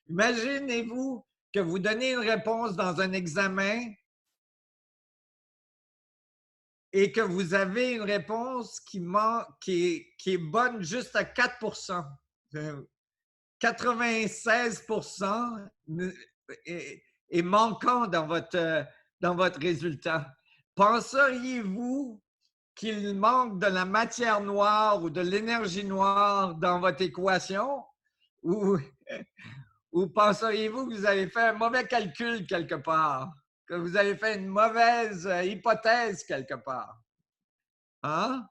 Imaginez-vous que vous donnez une réponse dans un examen et que vous avez une réponse qui est bonne juste à 4%. 96% est manquant dans votre résultat. Penseriez-vous qu'il manque de la matière noire ou de l'énergie noire dans votre équation? Ou, ou penseriez-vous que vous avez fait un mauvais calcul quelque part? Que vous avez fait une mauvaise hypothèse quelque part? Hein?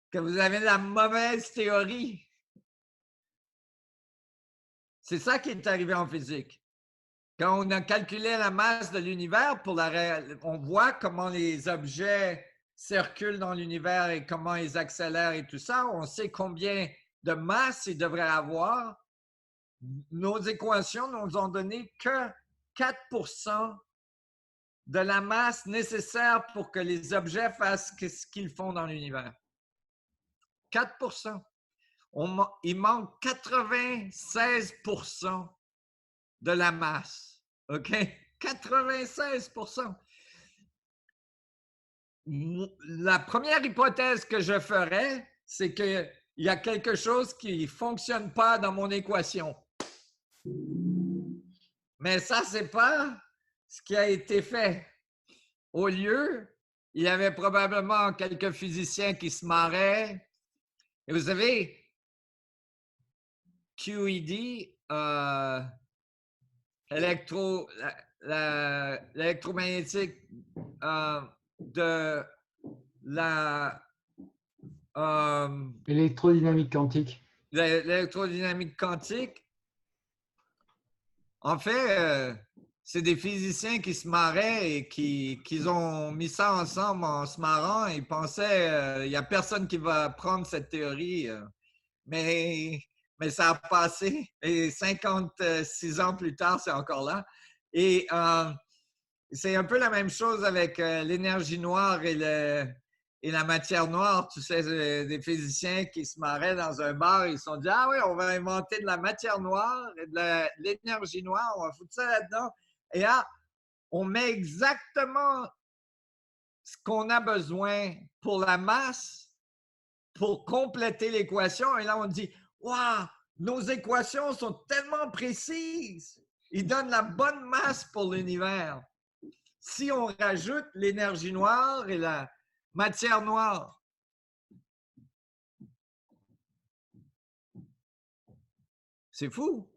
Que vous avez la mauvaise théorie? C'est ça qui est arrivé en physique. Quand on a calculé la masse de l'univers, on voit comment les objets circulent dans l'univers et comment ils accélèrent et tout ça. On sait combien de masse ils devraient avoir. Nos équations nous ont donné que 4% de la masse nécessaire pour que les objets fassent ce qu'ils font dans l'univers. 4%. Il manque 96% de la masse. OK? 96%. La première hypothèse que je ferais, c'est qu'il y a quelque chose qui ne fonctionne pas dans mon équation. Mais ça, ce n'est pas ce qui a été fait. Au lieu, il y avait probablement quelques physiciens qui se marraient. Et vous savez, QED, l'électromagnétique de la électrodynamique quantique. L'électrodynamique quantique, en fait, c'est des physiciens qui se marraient et qui ont mis ça ensemble en se marrant. Ils pensaient, il n'y a personne qui va prendre cette théorie. Mais ça a passé. Et 56 ans plus tard, c'est encore là. Et c'est un peu la même chose avec l'énergie noire et la matière noire. Tu sais, des physiciens qui se marraient dans un bar, ils se sont dit, ah oui, on va inventer de la matière noire et de l'énergie noire, on va foutre ça là-dedans. Et là, on met exactement ce qu'on a besoin pour la masse pour compléter l'équation. Et là, on dit, waouh, nos équations sont tellement précises. Ils donnent la bonne masse pour l'univers. Si on rajoute l'énergie noire et la matière noire, c'est fou.